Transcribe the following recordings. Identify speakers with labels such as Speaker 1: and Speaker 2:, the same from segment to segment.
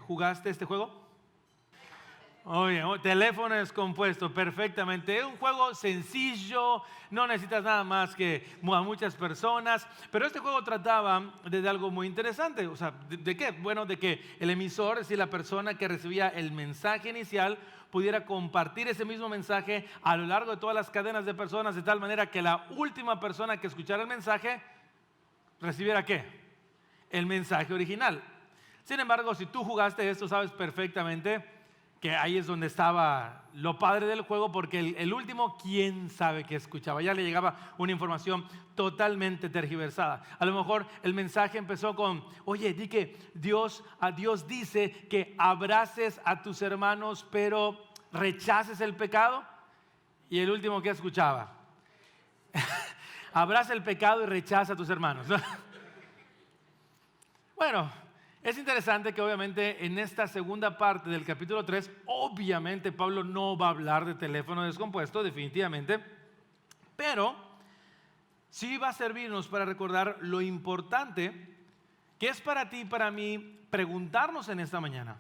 Speaker 1: ¿Jugaste este juego? Oye, teléfono descompuesto, perfectamente. Es un juego sencillo, no necesitas nada más que a muchas personas. Pero este juego trataba de algo muy interesante. O sea, ¿de qué? Bueno, de que el emisor, es decir, la persona que recibía el mensaje inicial, pudiera compartir ese mismo mensaje a lo largo de todas las cadenas de personas, de tal manera que la última persona que escuchara el mensaje recibiera ¿qué? El mensaje original. Sin embargo, si tú jugaste esto, sabes perfectamente que ahí es donde estaba lo padre del juego, porque el último, quién sabe qué escuchaba. Ya le llegaba una información totalmente tergiversada. A lo mejor el mensaje empezó con: oye, di que Dios dice que abraces a tus hermanos, pero rechaces el pecado. Y el último, ¿qué escuchaba? Abraza el pecado y rechaza a tus hermanos. Bueno, es interesante que obviamente en esta segunda parte del capítulo 3, obviamente Pablo no va a hablar de teléfono descompuesto, definitivamente, pero sí va a servirnos para recordar lo importante que es para ti y para mí preguntarnos en esta mañana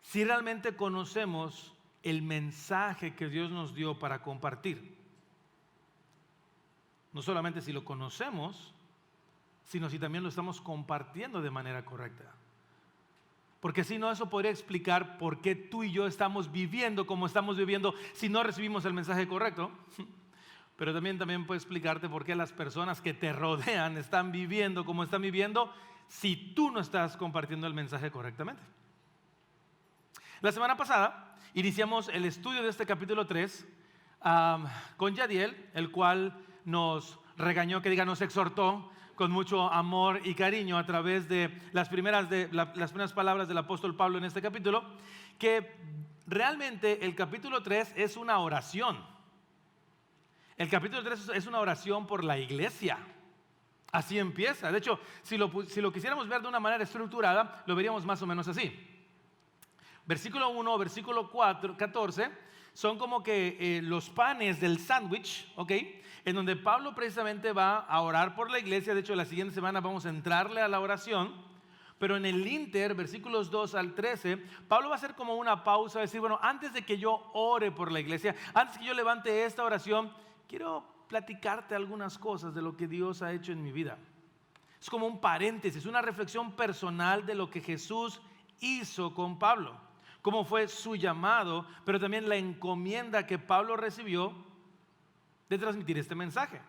Speaker 1: si realmente conocemos el mensaje que Dios nos dio para compartir. No solamente si lo conocemos, sino si también lo estamos compartiendo de manera correcta. Porque si no, eso podría explicar por qué tú y yo estamos viviendo como estamos viviendo si no recibimos el mensaje correcto. Pero también puede explicarte por qué las personas que te rodean están viviendo como están viviendo si tú no estás compartiendo el mensaje correctamente. La semana pasada iniciamos el estudio de este capítulo 3 con Yadiel, el cual nos regañó, nos exhortó con mucho amor y cariño a través de las primeras palabras del apóstol Pablo en este capítulo, que realmente el capítulo 3 es una oración. El capítulo 3 es una oración por la iglesia. Así empieza. De hecho, si lo quisiéramos ver de una manera estructurada, lo veríamos más o menos así. Versículo 1, versículo 14 son como que los panes del sándwich, ¿ok? En donde Pablo precisamente va a orar por la iglesia. De hecho, la siguiente semana vamos a entrarle a la oración. Pero en el inter, versículos 2 al 13, Pablo va a hacer como una pausa, decir, bueno, antes de que yo ore por la iglesia, antes que yo levante esta oración, quiero platicarte algunas cosas de lo que Dios ha hecho en mi vida. Es como un paréntesis, una reflexión personal de lo que Jesús hizo con Pablo, cómo fue su llamado, pero también la encomienda que Pablo recibió de transmitir este mensaje.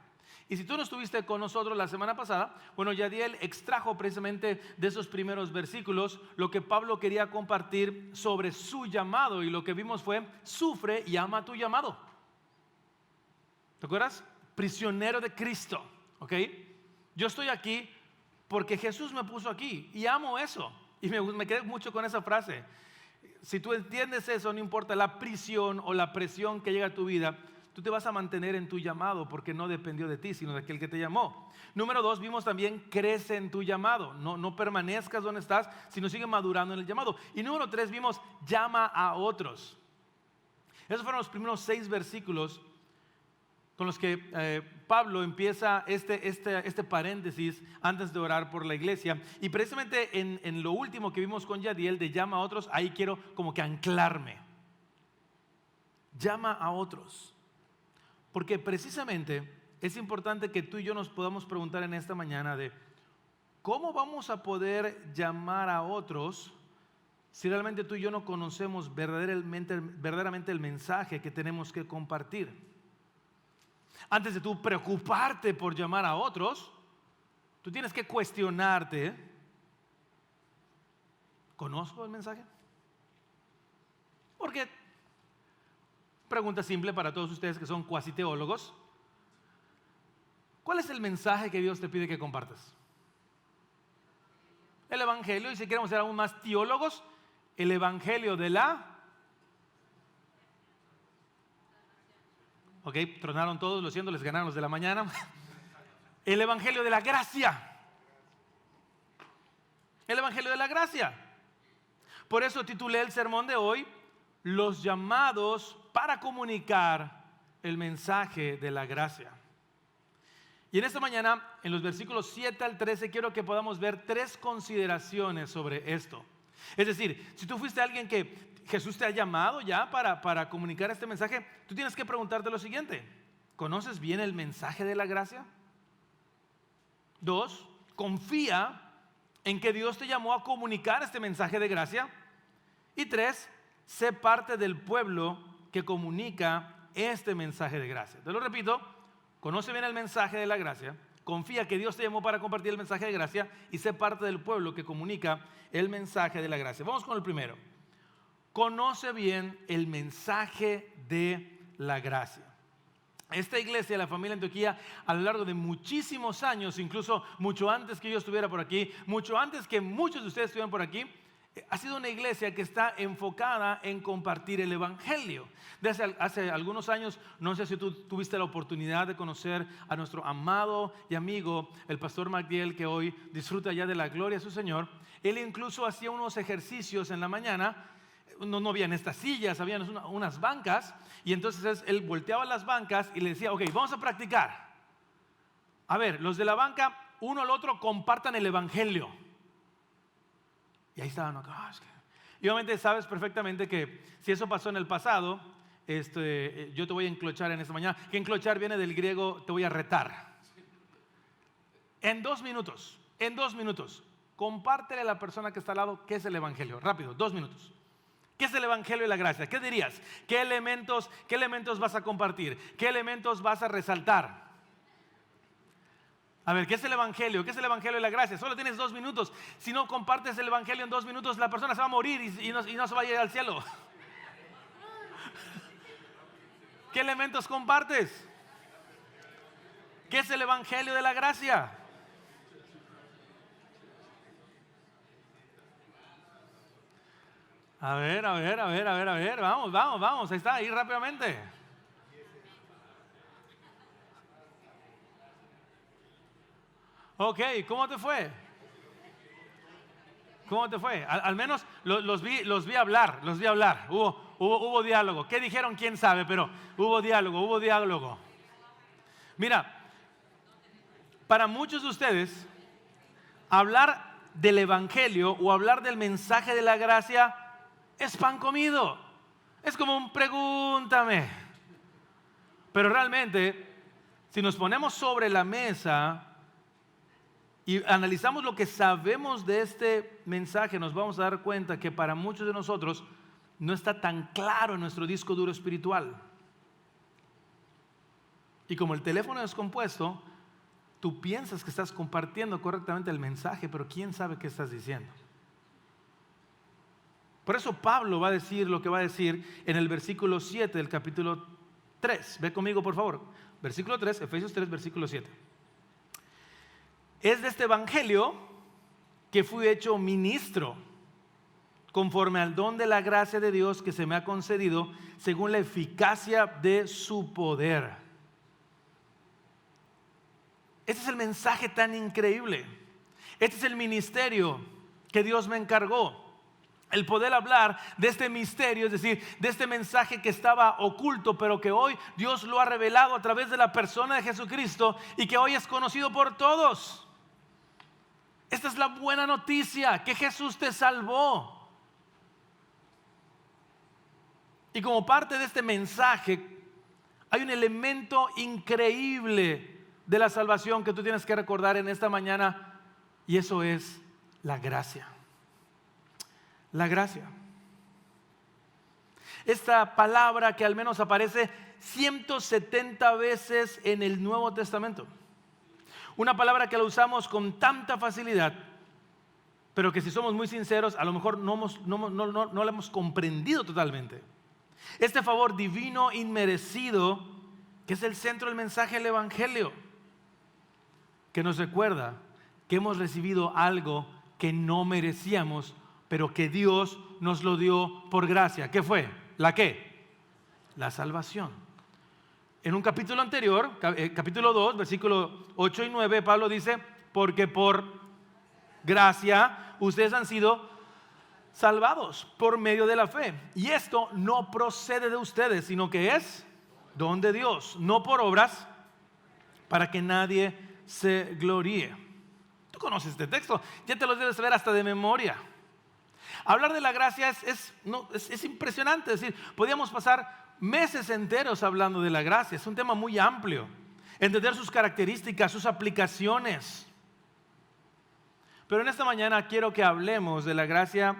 Speaker 1: Y si tú no estuviste con nosotros la semana pasada, bueno, Yadiel extrajo precisamente de esos primeros versículos lo que Pablo quería compartir sobre su llamado, y lo que vimos fue: sufre y ama tu llamado. ¿Te acuerdas? Prisionero de Cristo, ¿ok? Yo estoy aquí porque Jesús me puso aquí y amo eso. Y me quedé mucho con esa frase. Si tú entiendes eso, no importa la prisión o la presión que llega a tu vida, tú te vas a mantener en tu llamado porque no dependió de ti, sino de aquel que te llamó. Número 2, vimos también: crece en tu llamado. No permanezcas donde estás, sino sigue madurando en el llamado. Y número 3, vimos: llama a otros. Esos fueron los primeros 6 versículos con los que Pablo empieza este paréntesis antes de orar por la iglesia. Y precisamente en lo último que vimos con Yadiel, de llama a otros, ahí quiero como que anclarme. Llama a otros. Porque precisamente es importante que tú y yo nos podamos preguntar en esta mañana de cómo vamos a poder llamar a otros si realmente tú y yo no conocemos verdaderamente el mensaje que tenemos que compartir. Antes de tú preocuparte por llamar a otros, tú tienes que cuestionarte: ¿conozco el mensaje? Porque, pregunta simple para todos ustedes que son cuasi teólogos, ¿cuál es el mensaje que Dios te pide que compartas? El evangelio. Y si queremos ser aún más teólogos, el evangelio de la... Ok, tronaron todos, lo siento, les ganaron los de la mañana. El evangelio de la gracia. El evangelio de la gracia. Por eso titulé el sermón de hoy: los llamados para comunicar el mensaje de la gracia. Y en esta mañana, en los versículos 7 al 13, quiero que podamos ver 3 consideraciones sobre esto. Es decir, si tú fuiste alguien que Jesús te ha llamado ya para comunicar este mensaje, tú tienes que preguntarte lo siguiente: ¿conoces bien el mensaje de la gracia? 2, confía en que Dios te llamó a comunicar este mensaje de gracia. Y 3, sé parte del pueblo que comunica este mensaje de gracia. Te lo repito: conoce bien el mensaje de la gracia, confía que Dios te llamó para compartir el mensaje de gracia y sé parte del pueblo que comunica el mensaje de la gracia. Vamos con el primero. Conoce bien el mensaje de la gracia. Esta iglesia, la familia Antioquía, a lo largo de muchísimos años, incluso mucho antes que yo estuviera por aquí, mucho antes que muchos de ustedes estuvieran por aquí, ha sido una iglesia que está enfocada en compartir el evangelio. Desde hace algunos años, no sé si tú tuviste la oportunidad de conocer a nuestro amado y amigo, el pastor Magdiel, que hoy disfruta ya de la gloria de su Señor. Él incluso hacía unos ejercicios en la mañana. No habían estas sillas, habían unas bancas, y entonces él volteaba las bancas y le decía: ok, vamos a practicar. A ver, los de la banca, uno al otro compartan el evangelio. Y ahí estaban. Y obviamente sabes perfectamente que si eso pasó en el pasado, yo te voy a enclochar en esta mañana. Que enclochar viene del griego te voy a retar. En 2 minutos, compártele a la persona que está al lado qué es el evangelio. Rápido, 2 minutos. ¿Qué es el evangelio y la gracia? ¿Qué dirías? ¿Qué elementos vas a compartir? ¿Qué elementos vas a resaltar? A ver, ¿qué es el evangelio? ¿Qué es el evangelio y la gracia? Solo tienes 2 minutos. Si no compartes el evangelio en 2 minutos, la persona se va a morir y no se va a ir al cielo. ¿Qué elementos compartes? ¿Qué es el evangelio de la gracia? A ver, vamos, ahí está, ahí rápidamente. Ok, ¿cómo te fue? Al menos los vi hablar. Hubo diálogo. ¿Qué dijeron? ¿Quién sabe? Pero hubo diálogo. Mira, para muchos de ustedes, hablar del evangelio o hablar del mensaje de la gracia es pan comido. Es como un pregúntame. Pero realmente, si nos ponemos sobre la mesa y analizamos lo que sabemos de este mensaje, nos vamos a dar cuenta que para muchos de nosotros no está tan claro en nuestro disco duro espiritual. Y como el teléfono es descompuesto, tú piensas que estás compartiendo correctamente el mensaje, pero quién sabe qué estás diciendo. Por eso Pablo va a decir lo que va a decir en el versículo 7 del capítulo 3. Ve conmigo, por favor. Versículo 3, Efesios 3, versículo 7. Es de este evangelio que fui hecho ministro, conforme al don de la gracia de Dios que se me ha concedido, según la eficacia de su poder. Este es el mensaje tan increíble. Este es el ministerio que Dios me encargó. El poder hablar de este misterio, es decir, de este mensaje que estaba oculto, pero que hoy Dios lo ha revelado a través de la persona de Jesucristo y que hoy es conocido por todos. Esta es la buena noticia, que Jesús te salvó. Y como parte de este mensaje, hay un elemento increíble de la salvación que tú tienes que recordar en esta mañana, y eso es la gracia. La gracia. Esta palabra que al menos aparece 170 veces en el Nuevo Testamento. Una palabra que la usamos con tanta facilidad, pero que si somos muy sinceros, a lo mejor no la hemos comprendido totalmente. Este favor divino inmerecido, que es el centro del mensaje del evangelio, que nos recuerda que hemos recibido algo que no merecíamos, pero que Dios nos lo dio por gracia. ¿Qué fue? ¿La qué? La salvación. En un capítulo anterior, capítulo 2, versículos 8 y 9, Pablo dice: porque por gracia ustedes han sido salvados por medio de la fe. Y esto no procede de ustedes, sino que es don de Dios, no por obras, para que nadie se gloríe. Tú conoces este texto, ya te lo debes saber hasta de memoria. Hablar de la gracia es impresionante. Es decir, podríamos pasar meses enteros hablando de la gracia. Es un tema muy amplio. Entender sus características, sus aplicaciones. Pero en esta mañana quiero que hablemos de la gracia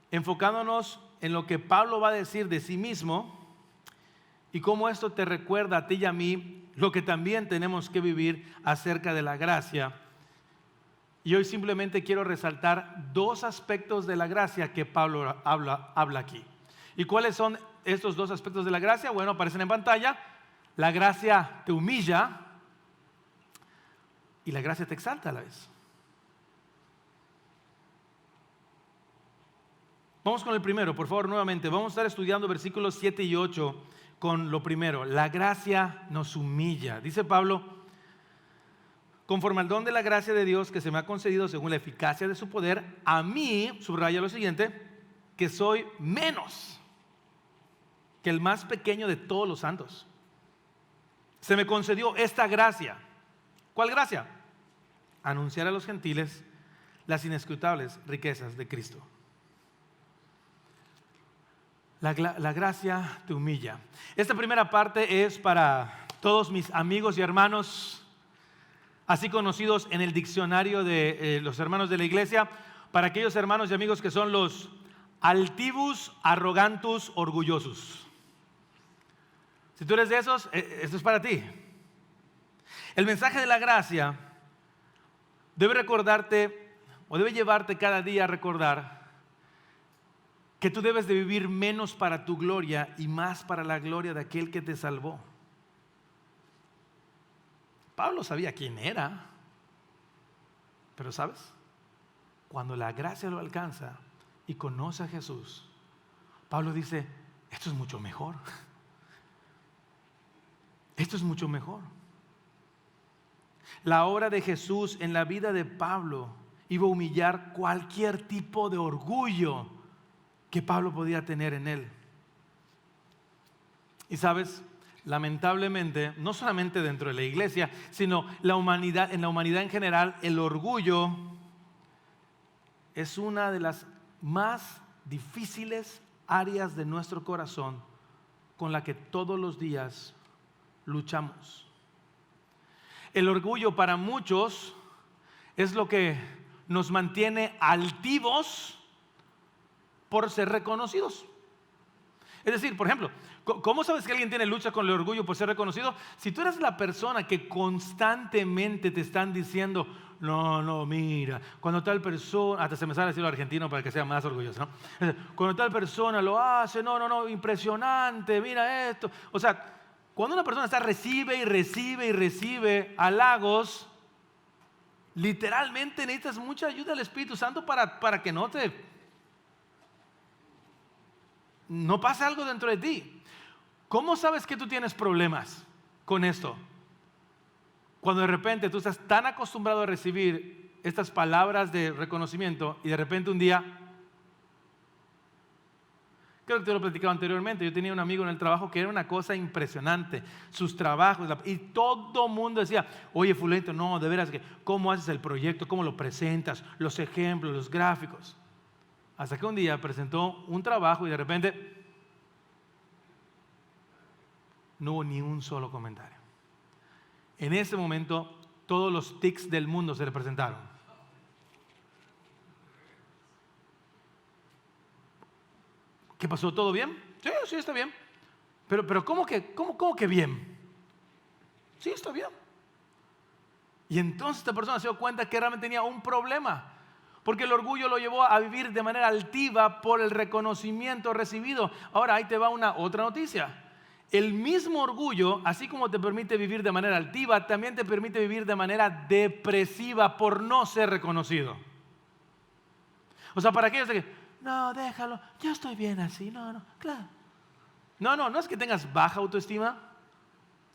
Speaker 1: enfocándonos en lo que Pablo va a decir de sí mismo y cómo esto te recuerda a ti y a mí lo que también tenemos que vivir acerca de la gracia. Y hoy simplemente quiero resaltar dos aspectos de la gracia que Pablo habla aquí. ¿Y cuáles son estos dos aspectos de la gracia? Bueno, aparecen en pantalla. La gracia te humilla y la gracia te exalta a la vez. Vamos con el primero, por favor, nuevamente. Vamos a estar estudiando versículos 7 y 8 con lo primero. La gracia nos humilla. Dice Pablo: conforme al don de la gracia de Dios que se me ha concedido según la eficacia de su poder, a mí, subraya lo siguiente, que soy menos que el más pequeño de todos los santos. Se me concedió esta gracia. ¿Cuál gracia? Anunciar a los gentiles las inescrutables riquezas de Cristo. La gracia te humilla. Esta primera parte es para todos mis amigos y hermanos, así conocidos en el diccionario de los hermanos de la iglesia, para aquellos hermanos y amigos que son los altivus, arrogantus, orgullosos. Si tú eres de esos, esto es para ti. El mensaje de la gracia debe recordarte, o debe llevarte cada día a recordar que tú debes de vivir menos para tu gloria y más para la gloria de aquel que te salvó. Pablo sabía quién era, pero ¿sabes? Cuando la gracia lo alcanza y conoce a Jesús, Pablo dice: esto es mucho mejor. Esto es mucho mejor. La obra de Jesús en la vida de Pablo iba a humillar cualquier tipo de orgullo que Pablo podía tener en él. Y sabes, lamentablemente, no solamente dentro de la iglesia, sino en la humanidad en general, el orgullo es una de las más difíciles áreas de nuestro corazón con la que todos los días luchamos. El orgullo para muchos es lo que nos mantiene altivos por ser reconocidos. Es decir, por ejemplo, ¿cómo sabes que alguien tiene lucha con el orgullo por ser reconocido? Si tú eres la persona que constantemente te están diciendo: no, mira, cuando tal persona, hasta se me sale decirlo argentino para que sea más orgulloso, ¿no? Cuando tal persona lo hace, no, impresionante, mira esto. O sea, cuando una persona recibe y recibe halagos, literalmente necesitas mucha ayuda del Espíritu Santo para que no pase algo dentro de ti. ¿Cómo sabes que tú tienes problemas con esto? Cuando de repente tú estás tan acostumbrado a recibir estas palabras de reconocimiento y de repente un día, creo que te lo he platicado anteriormente, yo tenía un amigo en el trabajo que era una cosa impresionante, sus trabajos, y todo el mundo decía: oye, fulanito, no, de veras, que ¿cómo haces el proyecto? ¿Cómo lo presentas? Los ejemplos, los gráficos. Hasta que un día presentó un trabajo y de repente no hubo ni un solo comentario. En ese momento todos los tics del mundo se le presentaron. ¿Qué pasó? ¿Todo bien? Sí, está bien. Pero ¿cómo que bien? Sí, está bien. Y entonces esta persona se dio cuenta que realmente tenía un problema, porque el orgullo lo llevó a vivir de manera altiva por el reconocimiento recibido. Ahora ahí te va otra noticia. El mismo orgullo, así como te permite vivir de manera altiva, también te permite vivir de manera depresiva por no ser reconocido. O sea, para aquellos que, no, déjalo, yo estoy bien así, claro. No es que tengas baja autoestima,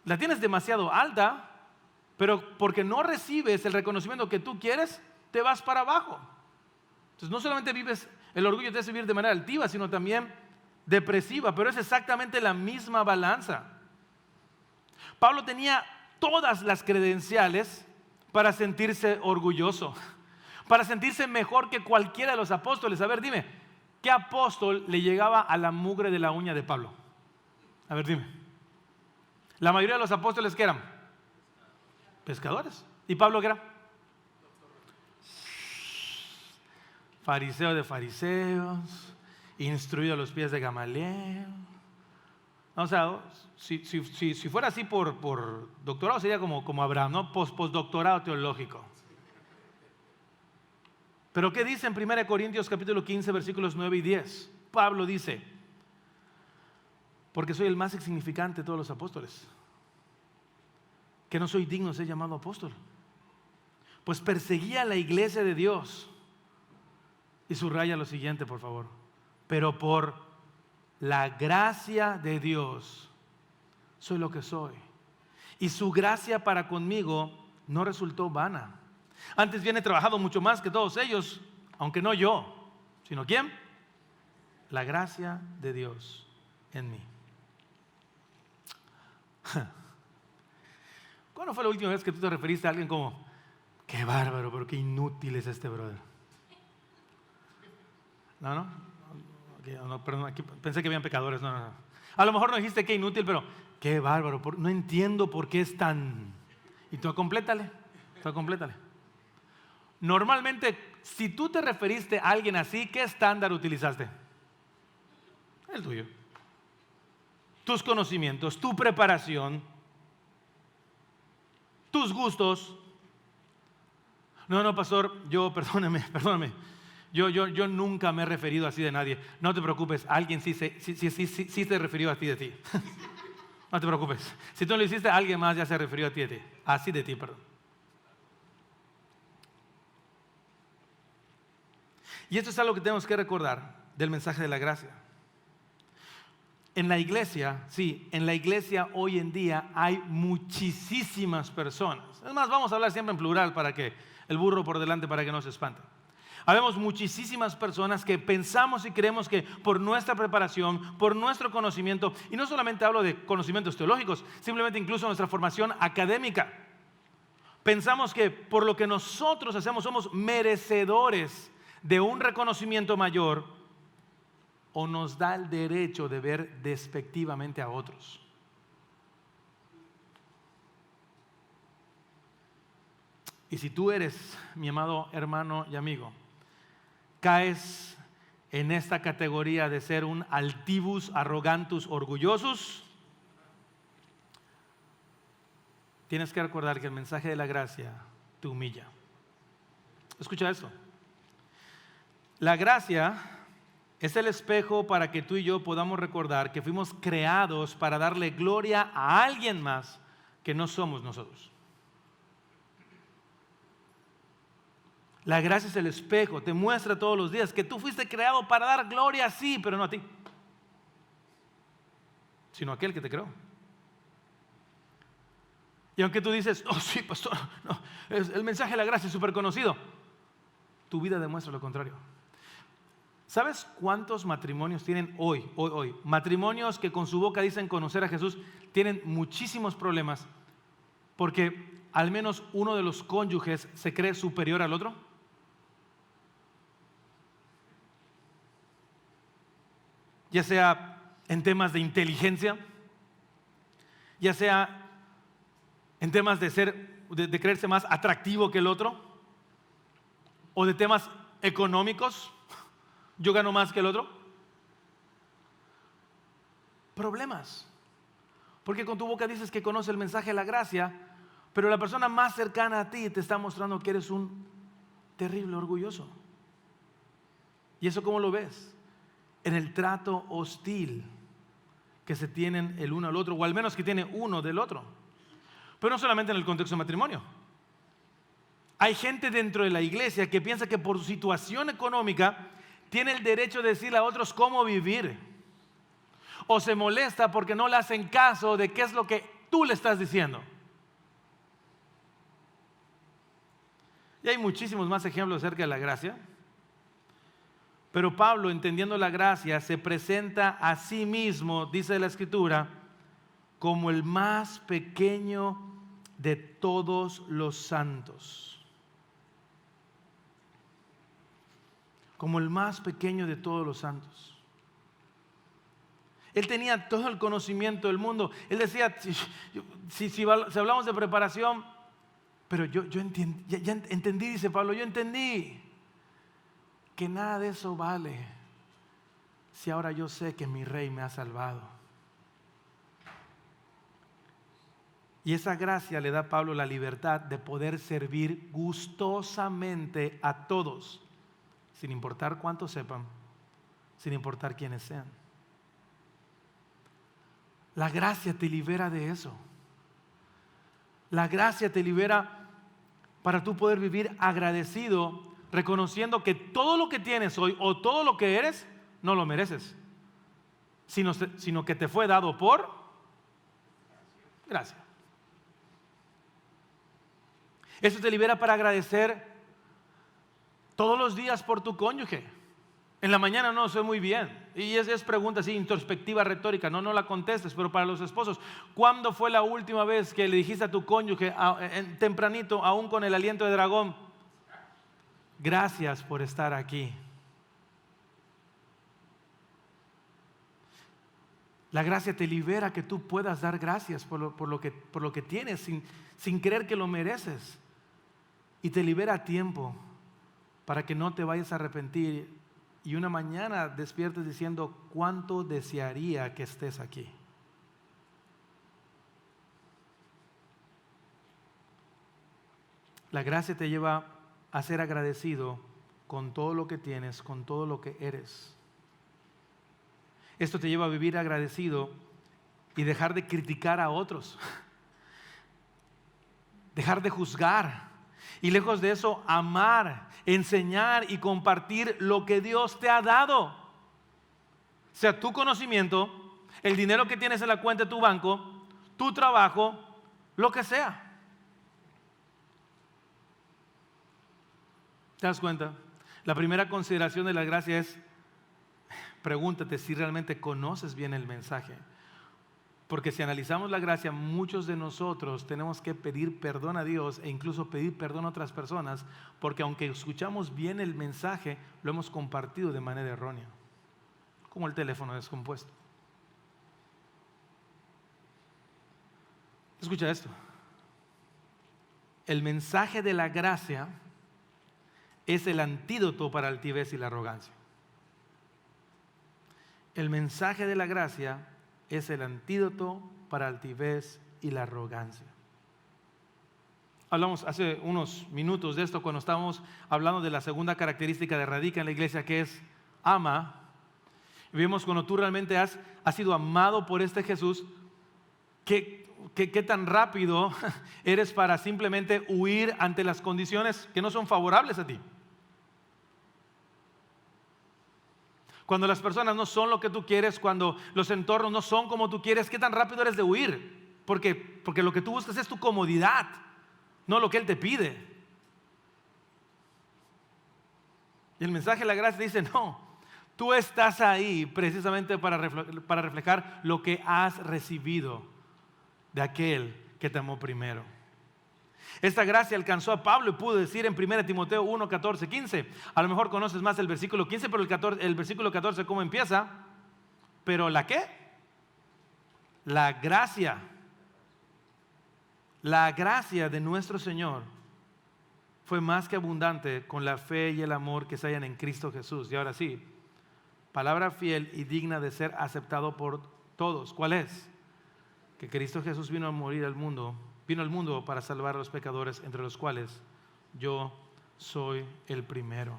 Speaker 1: la tienes demasiado alta, pero porque no recibes el reconocimiento que tú quieres, te vas para abajo. Entonces no solamente el orgullo te hace vivir de manera altiva, sino también depresiva, pero es exactamente la misma balanza. Pablo tenía todas las credenciales para sentirse orgulloso. para sentirse mejor que cualquiera de los apóstoles. A ver, dime, ¿qué apóstol le llegaba a la mugre de la uña de Pablo? A ver, dime. La mayoría de los apóstoles, ¿qué eran? Pescadores. ¿Y Pablo qué era? Fariseo de fariseos, instruido a los pies de Gamaliel. O sea, si fuera así por doctorado, sería como Abraham, ¿no? Postdoctorado teológico. Pero ¿qué dice en 1 Corintios capítulo 15, versículos 9 y 10? Pablo dice: porque soy el más insignificante de todos los apóstoles, que no soy digno de ser llamado apóstol, pues perseguía a la iglesia de Dios. Y subraya lo siguiente, por favor: pero por la gracia de Dios soy lo que soy, y su gracia para conmigo no resultó vana. Antes bien he trabajado mucho más que todos ellos, aunque no yo, sino ¿quién? La gracia de Dios en mí. ¿Cuándo fue la última vez que tú te referiste a alguien como: qué bárbaro, pero qué inútil es este brother? No, perdón, aquí pensé que habían pecadores. No. A lo mejor no dijiste qué inútil, pero qué bárbaro, no entiendo por qué es tan... Y tú complétale. Normalmente, si tú te referiste a alguien así, ¿qué estándar utilizaste? El tuyo. Tus conocimientos, tu preparación, tus gustos. No, pastor, perdóname. Yo nunca me he referido así de nadie. No te preocupes, alguien sí se refirió así de ti. No te preocupes. Si tú lo hiciste, alguien más ya se refirió a ti de ti. Así de ti, perdón. Y esto es algo que tenemos que recordar del mensaje de la gracia. En la iglesia hoy en día hay muchísimas personas. Es más, vamos a hablar siempre en plural para que el burro por delante, para que no se espante. Habemos muchísimas personas que pensamos y creemos que por nuestra preparación, por nuestro conocimiento, y no solamente hablo de conocimientos teológicos, simplemente incluso nuestra formación académica, pensamos que por lo que nosotros hacemos somos merecedores de un reconocimiento mayor, o nos da el derecho de ver despectivamente a otros. Y si tú eres, mi amado hermano y amigo, caes en esta categoría de ser un altivus, arrogantus, orgullosus, tienes que recordar que el mensaje de la gracia te humilla. Escucha esto. La gracia es el espejo para que tú y yo podamos recordar que fuimos creados para darle gloria a alguien más que no somos nosotros. La gracia es el espejo, te muestra todos los días que tú fuiste creado para dar gloria, sí, pero no a ti, sino a aquel que te creó. Y aunque tú dices: oh sí, pastor, no, el mensaje de la gracia es súper conocido, tu vida demuestra lo contrario. ¿Sabes cuántos matrimonios tienen hoy? Matrimonios que con su boca dicen conocer a Jesús, tienen muchísimos problemas porque al menos uno de los cónyuges se cree superior al otro. Ya sea en temas de inteligencia, ya sea en temas de creerse más atractivo que el otro, o de temas económicos, yo gano más que el otro. Problemas, porque con tu boca dices que conoces el mensaje de la gracia, pero la persona más cercana a ti te está mostrando que eres un terrible orgulloso. ¿Y eso cómo lo ves? En el trato hostil que se tienen el uno al otro, o al menos que tiene uno del otro. Pero no solamente en el contexto de matrimonio. Hay gente dentro de la iglesia que piensa que por su situación económica tiene el derecho de decirle a otros cómo vivir. O se molesta porque no le hacen caso de qué es lo que tú le estás diciendo. Y hay muchísimos más ejemplos acerca de la gracia. Pero Pablo, entendiendo la gracia, se presenta a sí mismo, dice la Escritura, como el más pequeño de todos los santos. como el más pequeño de todos los santos. Él tenía todo el conocimiento del mundo. Él decía, si hablamos de preparación, pero yo entendí, ya entendí, dice Pablo, yo entendí que nada de eso vale si ahora yo sé que mi Rey me ha salvado. Y esa gracia le da a Pablo la libertad de poder servir gustosamente a todos, sin importar cuántos sepan, sin importar quiénes sean. La gracia te libera de eso. La gracia te libera para tú poder vivir agradecido, reconociendo que todo lo que tienes hoy o todo lo que eres, no lo mereces, sino que te fue dado por gracia. Eso te libera para agradecer todos los días por tu cónyuge. En la mañana no sé muy bien. Y es pregunta así, introspectiva, retórica. No la contestes, pero para los esposos, ¿cuándo fue la última vez que le dijiste a tu cónyuge, tempranito, aún con el aliento de dragón, gracias por estar aquí? La gracia te libera que tú puedas dar gracias por lo que tienes sin creer que lo mereces. Y te libera tiempo para que no te vayas a arrepentir y una mañana despiertes diciendo, ¿cuánto desearía que estés aquí? La gracia te lleva a ser agradecido con todo lo que tienes, con todo lo que eres. Esto te lleva a vivir agradecido y dejar de criticar a otros, dejar de juzgar y lejos de eso amar, enseñar y compartir lo que Dios te ha dado. Sea tu conocimiento, el dinero que tienes en la cuenta de tu banco, tu trabajo, lo que sea. ¿Te das cuenta? La primera consideración de la gracia es, pregúntate si realmente conoces bien el mensaje. Porque si analizamos la gracia, muchos de nosotros tenemos que pedir perdón a Dios e incluso pedir perdón a otras personas, porque aunque escuchamos bien el mensaje, lo hemos compartido de manera errónea, como el teléfono descompuesto. Escucha esto. El mensaje de la gracia es el antídoto para la altivez y la arrogancia. El mensaje de la gracia es el antídoto para la altivez y la arrogancia. Hablamos hace unos minutos de esto cuando estábamos hablando de la segunda característica de radica en la iglesia, que es ama. Vimos cuando tú realmente has sido amado por este Jesús, ¿qué tan rápido eres para simplemente huir ante las condiciones que no son favorables a ti? Cuando las personas no son lo que tú quieres, cuando los entornos no son como tú quieres, ¿qué tan rápido eres de huir? Porque lo que tú buscas es tu comodidad, no lo que Él te pide. Y el mensaje de la gracia dice, no, tú estás ahí precisamente para reflejar lo que has recibido de aquel que te amó primero. Esta gracia alcanzó a Pablo y pudo decir en 1 Timoteo 1, 14, 15. A lo mejor conoces más el versículo 15, pero el versículo 14, ¿cómo empieza? Pero ¿la qué? La gracia de nuestro Señor fue más que abundante con la fe y el amor que se hallan en Cristo Jesús. Y ahora sí, palabra fiel y digna de ser aceptado por todos. ¿Cuál es? Que Cristo Jesús vino al mundo para salvar a los pecadores, entre los cuales yo soy el primero.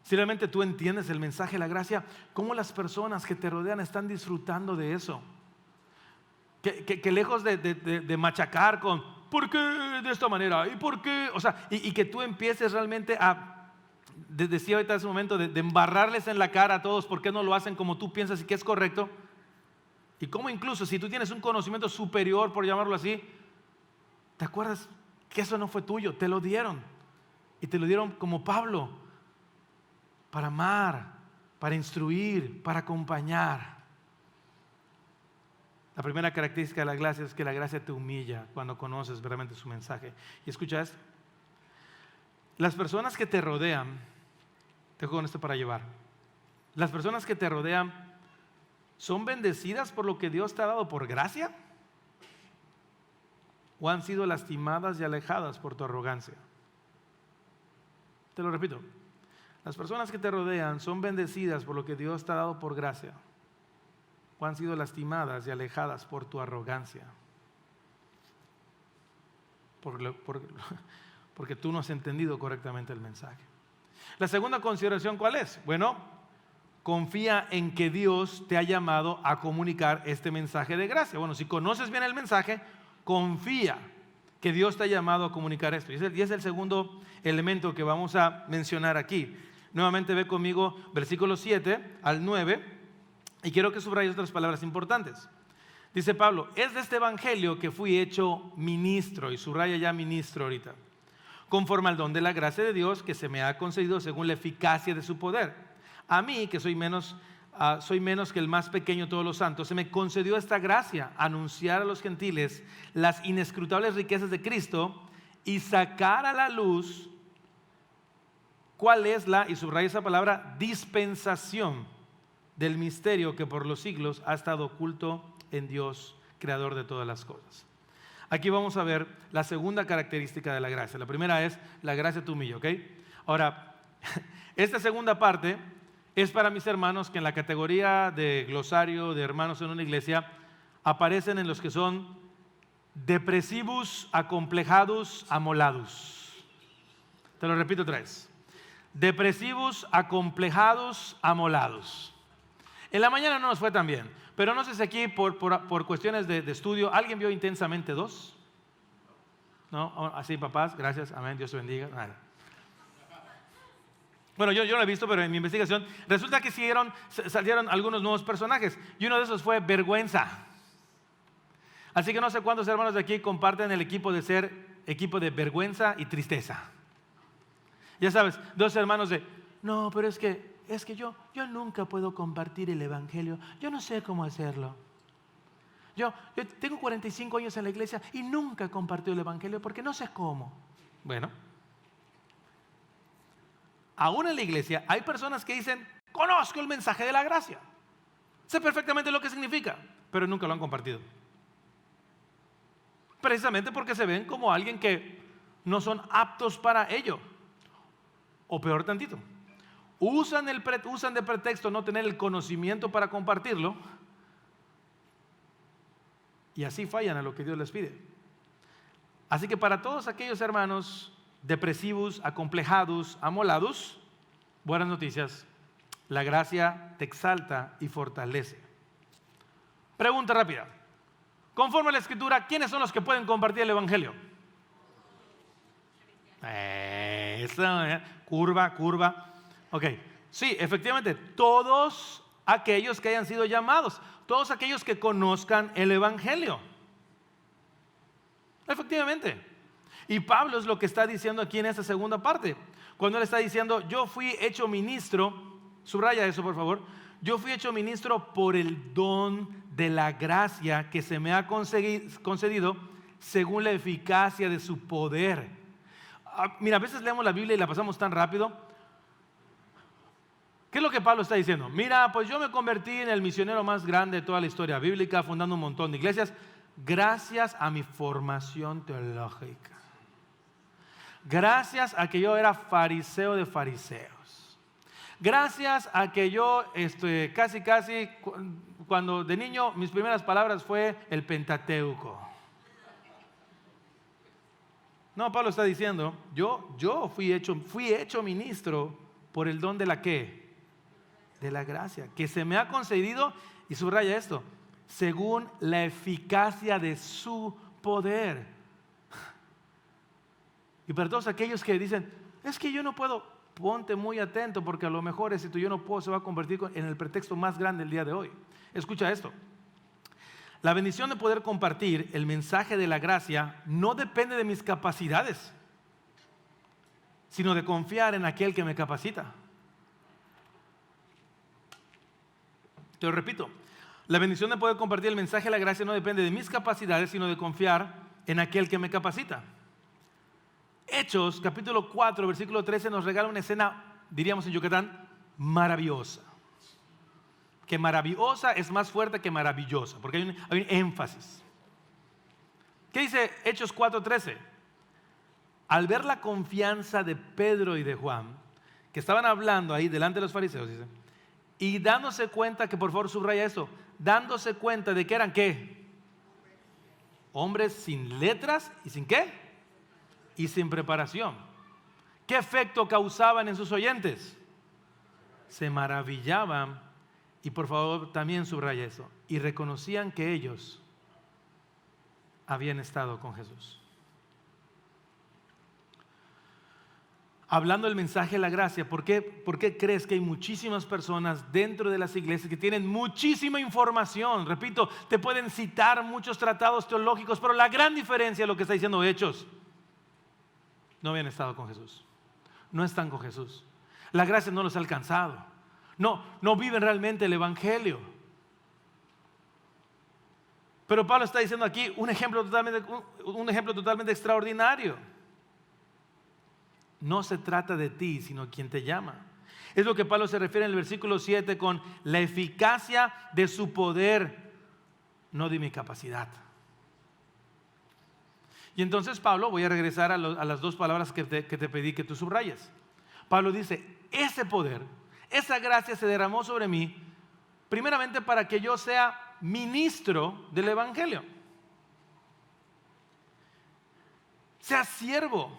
Speaker 1: Si realmente tú entiendes el mensaje de la gracia, ¿cómo las personas que te rodean están disfrutando de eso? Que lejos de machacar con ¿por qué de esta manera? ¿Y por qué? O sea, y que tú empieces realmente decía ahorita hace un momento, de embarrarles en la cara a todos por qué no lo hacen como tú piensas y que es correcto. Y cómo incluso si tú tienes un conocimiento superior, por llamarlo así, ¿te acuerdas que eso no fue tuyo? Te lo dieron. Y te lo dieron como Pablo, para amar, para instruir, para acompañar. La primera característica de la gracia es que la gracia te humilla cuando conoces verdaderamente su mensaje. Y escucha esto. Las personas que te rodean dejo con esto para llevar. Las personas que te rodean, ¿son bendecidas por lo que Dios te ha dado por gracia? ¿O han sido lastimadas y alejadas por tu arrogancia? Te lo repito. Las personas que te rodean son bendecidas por lo que Dios te ha dado por gracia, o han sido lastimadas y alejadas por tu arrogancia, porque tú no has entendido correctamente el mensaje. La segunda consideración, ¿cuál es? Bueno, confía en que Dios te ha llamado a comunicar este mensaje de gracia. Bueno, si conoces bien el mensaje, confía que Dios te ha llamado a comunicar esto. Y es el segundo elemento que vamos a mencionar aquí. Nuevamente ve conmigo versículos 7 al 9 y quiero que subrayes otras palabras importantes. Dice Pablo, es de este evangelio que fui hecho ministro, y subraya ya ministro ahorita, conforme al don de la gracia de Dios que se me ha concedido según la eficacia de su poder. A mí, que soy menos que el más pequeño de todos los santos, se me concedió esta gracia, anunciar a los gentiles las inescrutables riquezas de Cristo y sacar a la luz cuál es la, y subraya esa palabra, dispensación del misterio que por los siglos ha estado oculto en Dios, creador de todas las cosas. Aquí vamos a ver la segunda característica de la gracia. La primera es, la gracia te humilla, ¿ok? Ahora, esta segunda parte es para mis hermanos que en la categoría de glosario de hermanos en una iglesia aparecen en los que son depresivos, acomplejados, amolados. Te lo repito otra vez. Depresivos, acomplejados, amolados. En la mañana no nos fue tan bien, pero no sé si aquí por cuestiones de estudio, ¿alguien vio Intensamente 2? ¿No? Así, papás, gracias, amén, Dios te bendiga. Nada. Bueno, yo no lo he visto, pero en mi investigación resulta que salieron algunos nuevos personajes y uno de esos fue Vergüenza. Así que no sé cuántos hermanos de aquí comparten el equipo de ser equipo de vergüenza y tristeza. Ya sabes, dos hermanos no, pero es que yo nunca puedo compartir el evangelio, yo no sé cómo hacerlo. Yo tengo 45 años en la iglesia y nunca he compartido el evangelio porque no sé cómo. Bueno, aún en la iglesia hay personas que dicen, conozco el mensaje de la gracia, sé perfectamente lo que significa, pero nunca lo han compartido. Precisamente porque se ven como alguien que no son aptos para ello. O peor tantito, usan de pretexto no tener el conocimiento para compartirlo y así fallan a lo que Dios les pide. Así que para todos aquellos hermanos depresivos, acomplejados, amolados, buenas noticias, la gracia te exalta y fortalece. Pregunta rápida, conforme a la Escritura, ¿quiénes son los que pueden compartir el evangelio? Curva. Ok, sí, efectivamente, todos aquellos que hayan sido llamados, todos aquellos que conozcan el evangelio. Efectivamente. Y Pablo es lo que está diciendo aquí en esta segunda parte. Cuando él está diciendo, yo fui hecho ministro, subraya eso por favor, yo fui hecho ministro por el don de la gracia que se me ha concedido según la eficacia de su poder. Mira, a veces leemos la Biblia y la pasamos tan rápido. ¿Qué es lo que Pablo está diciendo? Mira, pues yo me convertí en el misionero más grande de toda la historia bíblica, fundando un montón de iglesias, gracias a mi formación teológica. Gracias a que yo era fariseo de fariseos. Gracias a que yo casi, cuando de niño, mis primeras palabras fue el Pentateuco. No, Pablo está diciendo, yo fui hecho ministro por el don de la ¿qué? De la gracia, que se me ha concedido, y subraya esto, según la eficacia de su poder. Y para todos aquellos que dicen, es que yo no puedo, ponte muy atento porque a lo mejor ese yo no puedo se va a convertir en el pretexto más grande el día de hoy. Escucha esto. La bendición de poder compartir el mensaje de la gracia no depende de mis capacidades, sino de confiar en aquel que me capacita. Te lo repito, la bendición de poder compartir el mensaje de la gracia no depende de mis capacidades, sino de confiar en aquel que me capacita. Hechos, capítulo 4, versículo 13, nos regala una escena diríamos en Yucatán, maravillosa. Que maravillosa es más fuerte que maravillosa, porque hay un énfasis. ¿Qué dice Hechos 4:13? Al ver la confianza de Pedro y de Juan, que estaban hablando ahí delante de los fariseos, dice, y dándose cuenta, que por favor subraya esto, dándose cuenta de que eran ¿qué? Hombres sin letras y sin ¿qué? Y sin preparación. ¿Qué efecto causaban en sus oyentes? Se maravillaban, y por favor también subraya eso, y reconocían que ellos habían estado con Jesús. Hablando del mensaje de la gracia, ¿por qué crees que hay muchísimas personas dentro de las iglesias que tienen muchísima información? Repito, te pueden citar muchos tratados teológicos, pero la gran diferencia es lo que está diciendo Hechos. No habían estado con Jesús. No están con Jesús. La gracia no los ha alcanzado. No viven realmente el evangelio. Pero Pablo está diciendo aquí un ejemplo totalmente extraordinario. No se trata de ti, sino quien te llama. Es lo que Pablo se refiere en el versículo 7 con la eficacia de su poder, no de mi capacidad. Y entonces Pablo, voy a regresar a las dos palabras que te pedí que tú subrayes. Pablo dice, ese poder, esa gracia se derramó sobre mí, primeramente para que yo sea ministro del evangelio. Sea siervo.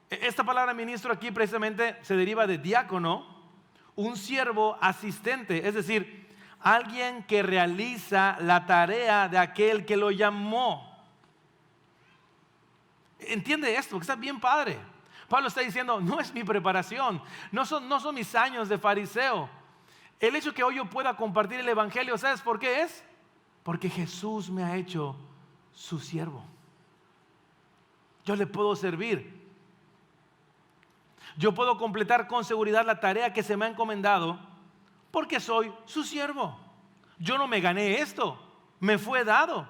Speaker 1: Esta palabra ministro aquí precisamente se deriva de diácono, un siervo asistente, es decir, alguien que realiza la tarea de aquel que lo llamó. Entiende esto, que está bien padre. Pablo está diciendo, no es mi preparación, no son mis años de fariseo. El hecho que hoy yo pueda compartir el evangelio, ¿sabes por qué es? Porque Jesús me ha hecho su siervo. Yo le puedo servir. Yo puedo completar con seguridad la tarea que se me ha encomendado porque soy su siervo. Yo no me gané esto, me fue dado.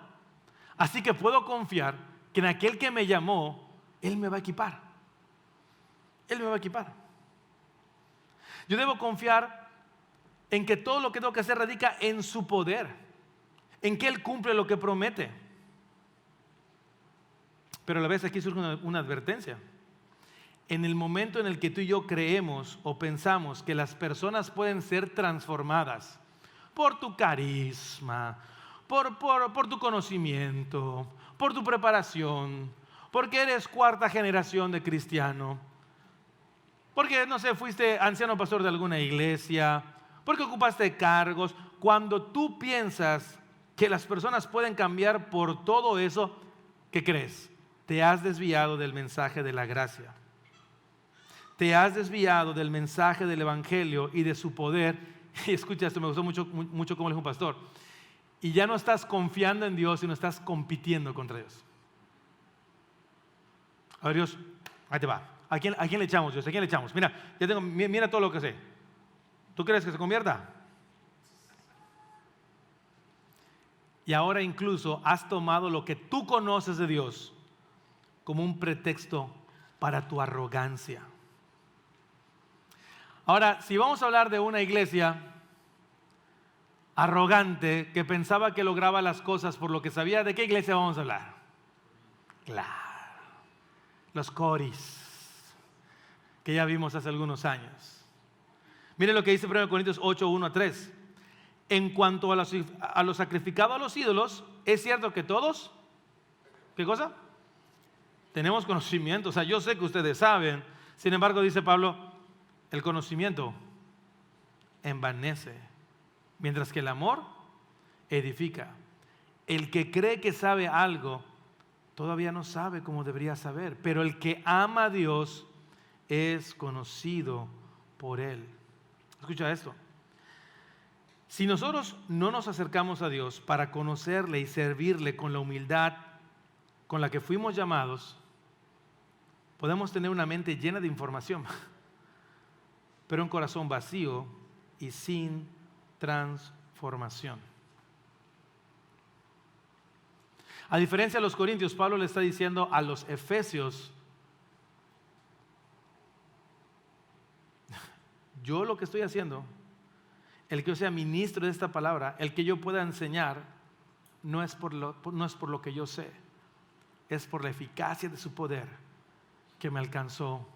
Speaker 1: Así que puedo confiar que en aquel que me llamó, Él me va a equipar. Él me va a equipar. Yo debo confiar en que todo lo que tengo que hacer radica en su poder, en que Él cumple lo que promete. Pero a la vez aquí surge una advertencia. En el momento en el que tú y yo creemos o pensamos que las personas pueden ser transformadas por tu carisma, por tu conocimiento, por tu preparación, porque eres cuarta generación de cristiano, porque, no sé, fuiste anciano pastor de alguna iglesia, porque ocupaste cargos, cuando tú piensas que las personas pueden cambiar por todo eso, ¿qué crees? Te has desviado del mensaje de la gracia. Te has desviado del mensaje del evangelio y de su poder. Y escucha esto, me gustó mucho como le dijo un pastor. Y ya no estás confiando en Dios, sino estás compitiendo contra Dios. A ver, Dios, ahí te va. ¿A quién le echamos, Dios? ¿A quién le echamos? Mira todo lo que sé. ¿Tú crees que se convierta? Y ahora incluso has tomado lo que tú conoces de Dios como un pretexto para tu arrogancia. Ahora, si vamos a hablar de una iglesia arrogante que pensaba que lograba las cosas por lo que sabía, ¿de qué iglesia vamos a hablar? Claro, los Coris, que ya vimos hace algunos años. Miren lo que dice 1 Corintios 8, 1-3. En cuanto a lo sacrificado a los ídolos, es cierto que todos, ¿qué cosa? Tenemos conocimiento, o sea, yo sé que ustedes saben, sin embargo, dice Pablo, el conocimiento envanece, mientras que el amor edifica. El que cree que sabe algo, todavía no sabe como debería saber, pero el que ama a Dios es conocido por Él. Escucha esto. Si nosotros no nos acercamos a Dios para conocerle y servirle con la humildad con la que fuimos llamados, podemos tener una mente llena de información, pero un corazón vacío y sin transformación. A diferencia de los corintios, Pablo le está diciendo a los efesios, yo lo que estoy haciendo, el que yo sea ministro de esta palabra, el que yo pueda enseñar, no es por lo que yo sé, es por la eficacia de su poder que me alcanzó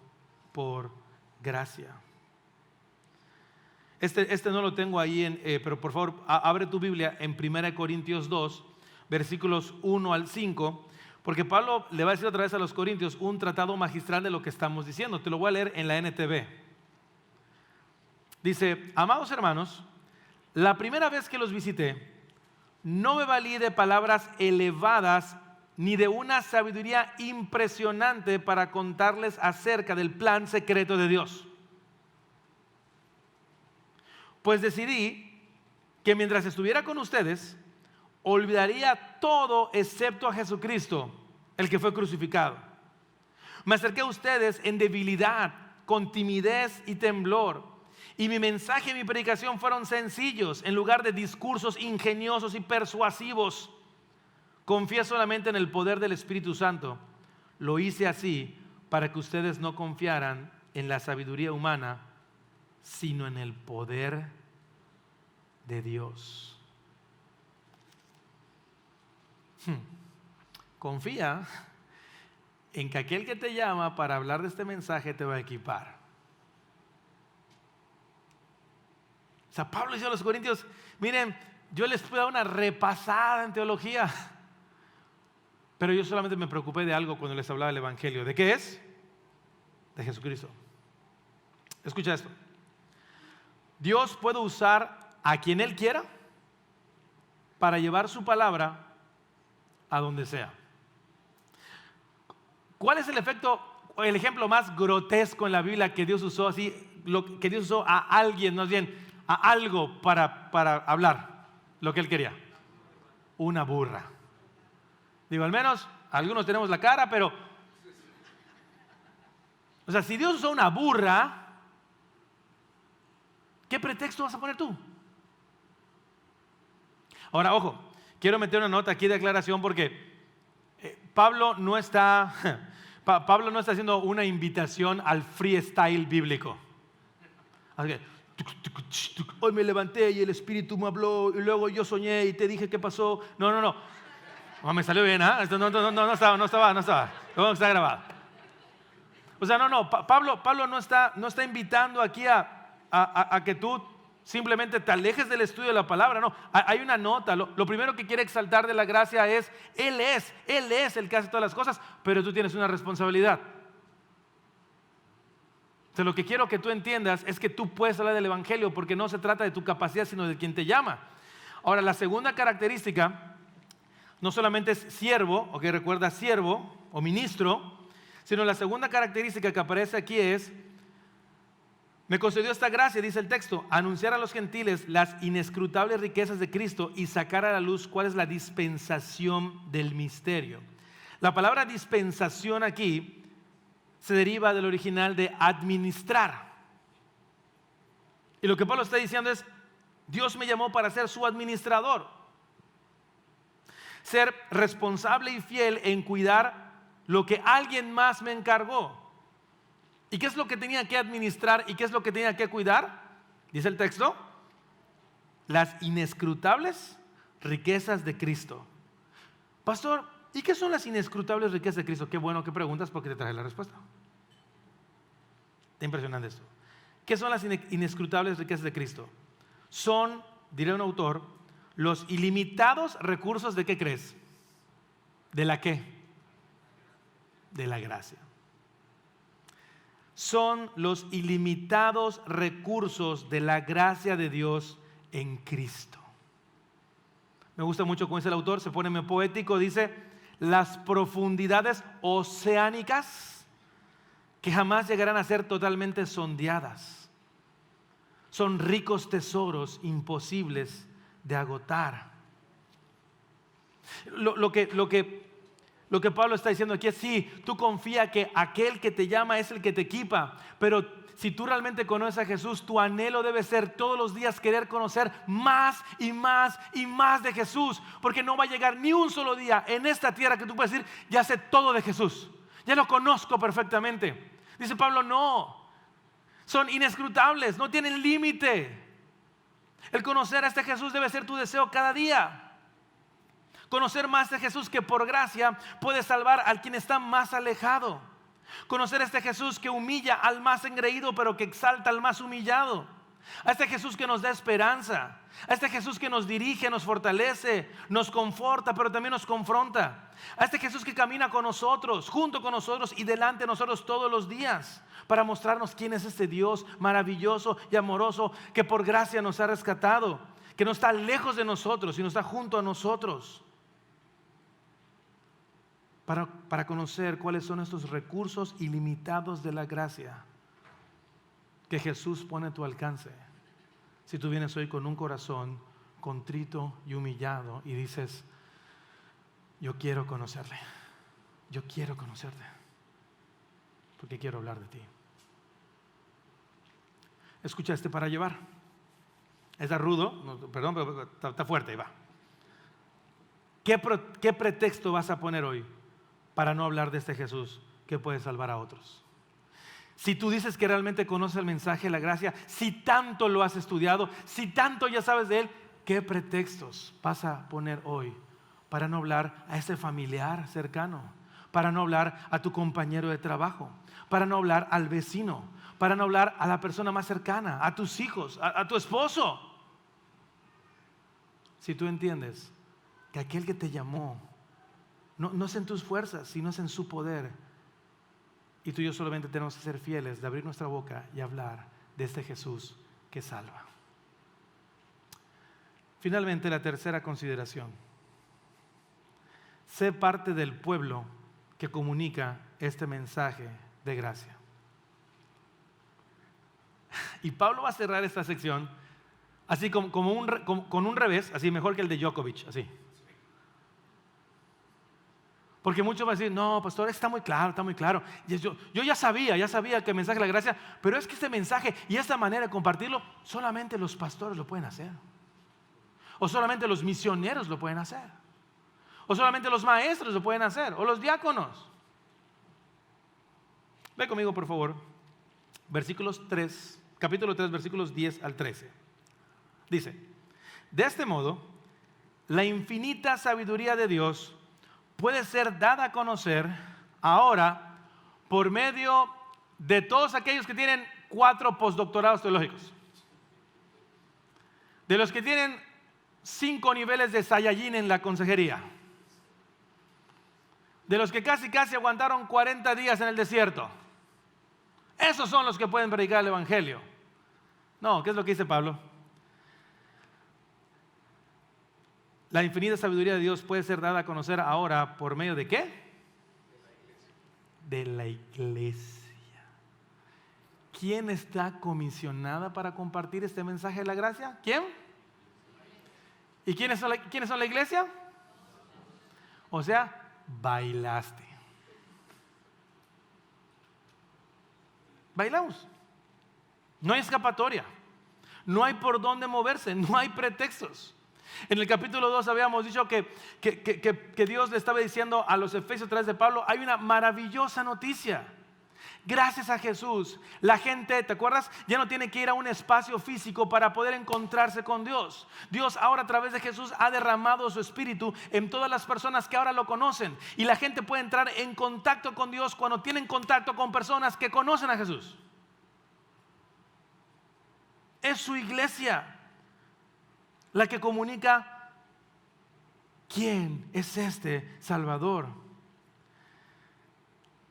Speaker 1: por gracia. Este no lo tengo ahí, pero por favor, abre tu Biblia en 1 Corintios 2, versículos 1 al 5, porque Pablo le va a decir otra vez a los corintios un tratado magistral de lo que estamos diciendo. Te lo voy a leer en la NTV. Dice: amados hermanos, la primera vez que los visité, no me valí de palabras elevadas ni de una sabiduría impresionante para contarles acerca del plan secreto de Dios. Pues decidí que mientras estuviera con ustedes, olvidaría todo excepto a Jesucristo, el que fue crucificado. Me acerqué a ustedes en debilidad, con timidez y temblor. Y mi mensaje y mi predicación fueron sencillos, en lugar de discursos ingeniosos y persuasivos. Confié solamente en el poder del Espíritu Santo. Lo hice así para que ustedes no confiaran en la sabiduría humana, sino en el poder de Dios. Confía en que aquel que te llama para hablar de este mensaje te va a equipar. O sea, Pablo dice a los corintios: miren, yo les puedo dar una repasada en teología, pero yo solamente me preocupé de algo cuando les hablaba del Evangelio. ¿De qué es? De Jesucristo. Escucha esto. Dios puede usar a quien Él quiera para llevar su palabra a donde sea. ¿Cuál es el ejemplo más grotesco en la Biblia que Dios usó así, que Dios usó a alguien, más bien a algo para hablar lo que Él quería? Una burra. Digo, al menos algunos tenemos la cara, pero o sea, si Dios usó una burra, ¿qué pretexto vas a poner tú? Ahora, ojo, quiero meter una nota aquí de aclaración porque Pablo no está haciendo una invitación al freestyle bíblico. Así que, hoy me levanté y el Espíritu me habló y luego yo soñé y te dije qué pasó. No, me salió bien, ¿ah? Esto no estaba. Luego está grabado. O sea, Pablo no está invitando aquí a que tú simplemente te alejes del estudio de la palabra. No, hay una nota. Lo primero que quiere exaltar de la gracia es Él es el que hace todas las cosas, pero tú tienes una responsabilidad. O sea, lo que quiero que tú entiendas es que tú puedes hablar del Evangelio porque no se trata de tu capacidad, sino de quien te llama. Ahora, la segunda característica no solamente es siervo, o que recuerda siervo o ministro, sino la segunda característica que aparece aquí es: me concedió esta gracia, dice el texto, anunciar a los gentiles las inescrutables riquezas de Cristo y sacar a la luz cuál es la dispensación del misterio. La palabra dispensación aquí se deriva del original de administrar. Y lo que Pablo está diciendo es: Dios me llamó para ser su administrador, ser responsable y fiel en cuidar lo que alguien más me encargó. ¿Y qué es lo que tenía que administrar y qué es lo que tenía que cuidar? Dice el texto: las inescrutables riquezas de Cristo. Pastor, ¿y qué son las inescrutables riquezas de Cristo? Qué bueno que preguntas porque te traje la respuesta. Está impresionante esto. ¿Qué son las inescrutables riquezas de Cristo? Son, diría un autor, los ilimitados recursos de ¿qué crees? ¿De la qué? De la gracia. Son los ilimitados recursos de la gracia de Dios en Cristo. Me gusta mucho cómo dice el autor, se pone muy poético, dice: las profundidades oceánicas que jamás llegarán a ser totalmente sondeadas. Son ricos tesoros imposibles de agotar. Lo que Pablo está diciendo aquí es: sí, tú confía que aquel que te llama es el que te equipa, pero si tú realmente conoces a Jesús, tu anhelo debe ser todos los días querer conocer más y más y más de Jesús, porque no va a llegar ni un solo día en esta tierra que tú puedas decir: ya sé todo de Jesús, ya lo conozco perfectamente. Dice Pablo: no. Son inescrutables, no tienen límite. El conocer a este Jesús debe ser tu deseo cada día. Conocer más de Jesús que por gracia puede salvar al quien está más alejado. Conocer a este Jesús que humilla al más engreído pero que exalta al más humillado. A este Jesús que nos da esperanza. A este Jesús que nos dirige, nos fortalece, nos conforta pero también nos confronta. A este Jesús que camina con nosotros, junto con nosotros y delante de nosotros todos los días para mostrarnos quién es este Dios maravilloso y amoroso que por gracia nos ha rescatado, que no está lejos de nosotros sino está junto a nosotros. Para conocer cuáles son estos recursos ilimitados de la gracia que Jesús pone a tu alcance. Si tú vienes hoy con un corazón contrito y humillado y dices, yo quiero conocerle, yo quiero conocerte, porque quiero hablar de ti. Escucha este para llevar. Está rudo, no, perdón, pero está fuerte, ahí va. ¿Qué pretexto vas a poner hoy para no hablar de este Jesús que puede salvar a otros? Si tú dices que realmente conoces el mensaje de la gracia, si tanto lo has estudiado, si tanto ya sabes de él, ¿qué pretextos vas a poner hoy para no hablar a ese familiar cercano? Para no hablar a tu compañero de trabajo, para no hablar al vecino, para no hablar a la persona más cercana, a tus hijos, a tu esposo. Si tú entiendes que aquel que te llamó no es en tus fuerzas, sino es en su poder. Y tú y yo solamente tenemos que ser fieles de abrir nuestra boca y hablar de este Jesús que salva. Finalmente, la tercera consideración. Sé parte del pueblo que comunica este mensaje de gracia. Y Pablo va a cerrar esta sección así con un revés, así mejor que el de Djokovic, así. Porque muchos van a decir, no, pastor, está muy claro, está muy claro. Yo ya sabía que el mensaje de la gracia, pero es que este mensaje y esta manera de compartirlo, solamente los pastores lo pueden hacer. O solamente los misioneros lo pueden hacer. O solamente los maestros lo pueden hacer. O los diáconos. Ve conmigo, por favor. Capítulo 3, versículos 10 al 13. Dice, de este modo, la infinita sabiduría de Dios puede ser dada a conocer ahora por medio de todos aquellos que tienen 4 postdoctorados teológicos, de los que tienen 5 niveles de Saiyajin en la consejería, de los que casi aguantaron 40 días en el desierto. Esos son los que pueden predicar el evangelio. No, ¿qué es lo que dice Pablo? La infinita sabiduría de Dios puede ser dada a conocer ahora por medio de ¿qué? De la iglesia. ¿Quién está comisionada para compartir este mensaje de la gracia? ¿Quién? ¿Y quiénes son la iglesia? O sea, bailaste. Bailamos. No hay escapatoria. No hay por dónde moverse. No hay pretextos. En el capítulo 2 habíamos dicho que Dios le estaba diciendo a los efesios a través de Pablo, hay una maravillosa noticia. Gracias a Jesús, la gente, ¿te acuerdas? Ya no tiene que ir a un espacio físico para poder encontrarse con Dios. Dios ahora a través de Jesús ha derramado su espíritu en todas las personas que ahora lo conocen. Y la gente puede entrar en contacto con Dios cuando tienen contacto con personas que conocen a Jesús. Es su iglesia la que comunica quién es este Salvador.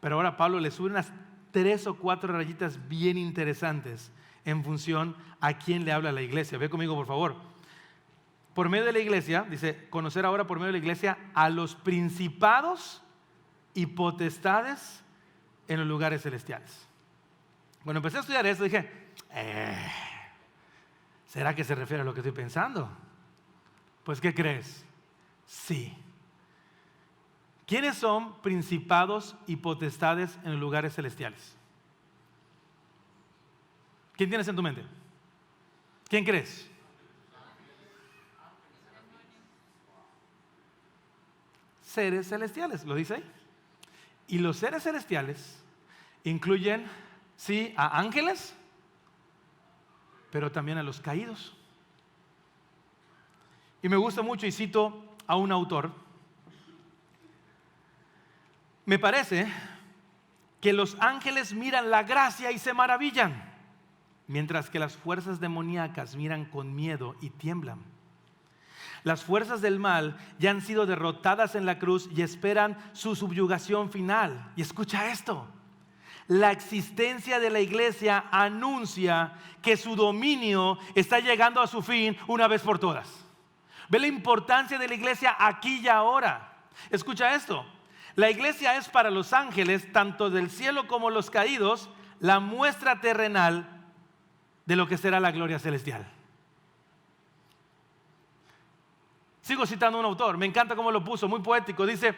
Speaker 1: Pero ahora Pablo le sube unas 3 o 4 rayitas bien interesantes en función a quién le habla a la iglesia. Ve conmigo, por favor. Por medio de la iglesia, dice, conocer ahora por medio de la iglesia a los principados y potestades en los lugares celestiales. Cuando empecé a estudiar esto dije, ¿será que se refiere a lo que estoy pensando? Pues, ¿qué crees? Sí. ¿Quiénes son principados y potestades en los lugares celestiales? ¿Quién tienes en tu mente? ¿Quién crees? Seres celestiales, lo dice ahí. Y los seres celestiales incluyen, sí, a ángeles, pero también a los caídos. Y me gusta mucho, y cito a un autor, me parece que los ángeles miran la gracia y se maravillan, mientras que las fuerzas demoníacas miran con miedo y tiemblan. Las fuerzas del mal ya han sido derrotadas en la cruz y esperan su subyugación final. Y escucha esto: la existencia de la iglesia anuncia que su dominio está llegando a su fin una vez por todas. Ve la importancia de la iglesia aquí y ahora. Escucha esto: la iglesia es para los ángeles, tanto del cielo como los caídos, la muestra terrenal de lo que será la gloria celestial. Sigo citando a un autor, me encanta cómo lo puso, muy poético. Dice: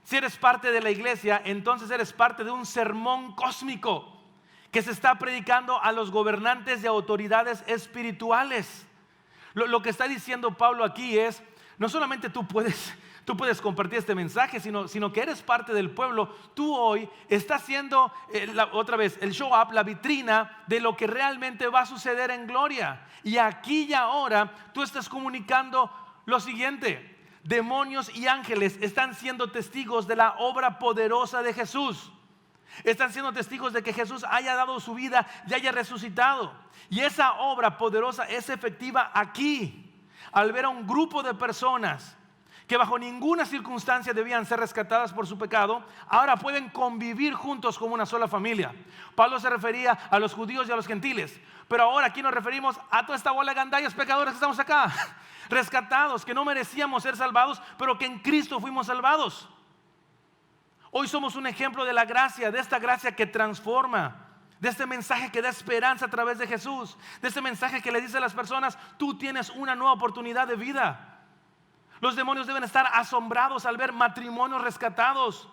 Speaker 1: si eres parte de la iglesia, entonces eres parte de un sermón cósmico que se está predicando a los gobernantes y autoridades espirituales. Lo que está diciendo Pablo aquí es, no solamente tú puedes compartir este mensaje, sino que eres parte del pueblo. Tú hoy estás siendo, otra vez, el show up, la vitrina de lo que realmente va a suceder en gloria. Y aquí y ahora tú estás comunicando lo siguiente: demonios y ángeles están siendo testigos de la obra poderosa de Jesús. Están siendo testigos de que Jesús haya dado su vida y haya resucitado. Y esa obra poderosa es efectiva aquí, al ver a un grupo de personas que bajo ninguna circunstancia debían ser rescatadas por su pecado, ahora pueden convivir juntos como una sola familia. Pablo se refería a los judíos y a los gentiles, pero ahora aquí nos referimos a toda esta bola de gandallas pecadores que estamos acá, rescatados, que no merecíamos ser salvados, pero que en Cristo fuimos salvados. Hoy somos un ejemplo de la gracia, de esta gracia que transforma, de este mensaje que da esperanza a través de Jesús, de este mensaje que le dice a las personas: tú tienes una nueva oportunidad de vida. Los demonios deben estar asombrados al ver matrimonios rescatados,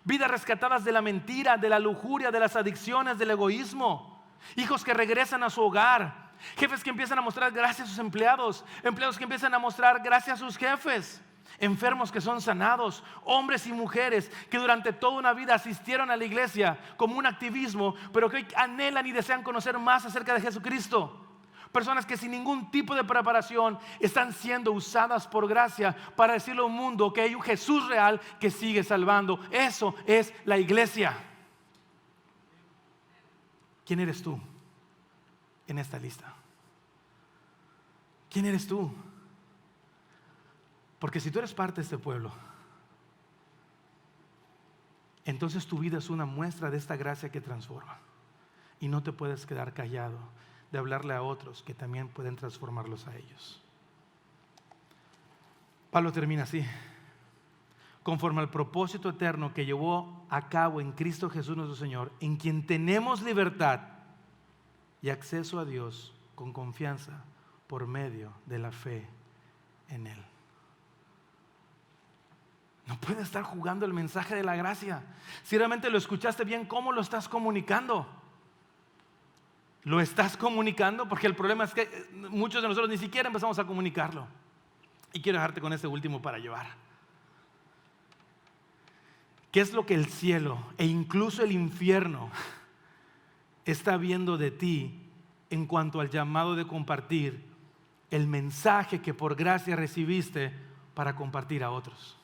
Speaker 1: vidas rescatadas de la mentira, de la lujuria, de las adicciones, del egoísmo, hijos que regresan a su hogar, jefes que empiezan a mostrar gracias a sus empleados, empleados que empiezan a mostrar gracias a sus jefes, enfermos que son sanados, hombres y mujeres que durante toda una vida asistieron a la iglesia como un activismo, pero que hoy anhelan y desean conocer más acerca de Jesucristo. Personas que sin ningún tipo de preparación están siendo usadas por gracia para decirle al mundo que hay un Jesús real que sigue salvando. Eso es la iglesia. ¿Quién eres tú en esta lista? ¿Quién eres tú? Porque si tú eres parte de este pueblo, entonces tu vida es una muestra de esta gracia que transforma. Y no te puedes quedar callado de hablarle a otros que también pueden transformarlos a ellos. Pablo termina así: conforme al propósito eterno que llevó a cabo en Cristo Jesús nuestro Señor, en quien tenemos libertad y acceso a Dios con confianza por medio de la fe en Él. No puedes estar jugando el mensaje de la gracia. Si realmente lo escuchaste bien, ¿cómo lo estás comunicando? ¿Lo estás comunicando? Porque el problema es que muchos de nosotros ni siquiera empezamos a comunicarlo. Y quiero dejarte con este último para llevar. ¿Qué es lo que el cielo e incluso el infierno está viendo de ti en cuanto al llamado de compartir el mensaje que por gracia recibiste para compartir a otros?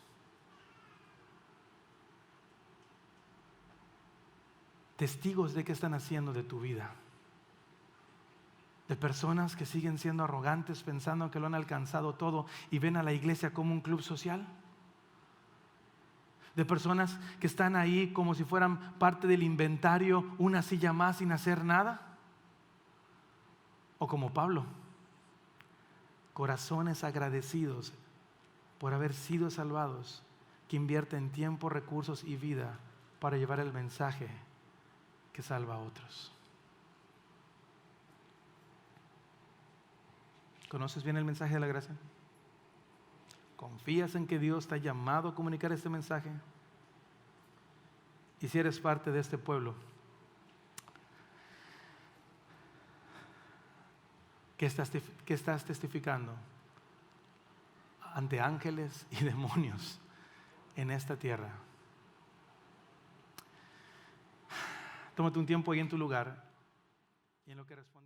Speaker 1: Testigos de qué están haciendo de tu vida. De personas que siguen siendo arrogantes pensando que lo han alcanzado todo y ven a la iglesia como un club social. De personas que están ahí como si fueran parte del inventario, una silla más sin hacer nada. O como Pablo, corazones agradecidos por haber sido salvados, que invierten tiempo, recursos y vida para llevar el mensaje que salva a otros. ¿Conoces bien el mensaje de la gracia? ¿Confías en que Dios te ha llamado a comunicar este mensaje? Y si eres parte de este pueblo, ¿qué estás testificando ante ángeles y demonios en esta tierra? Tómate un tiempo ahí en tu lugar y en lo que respondemos.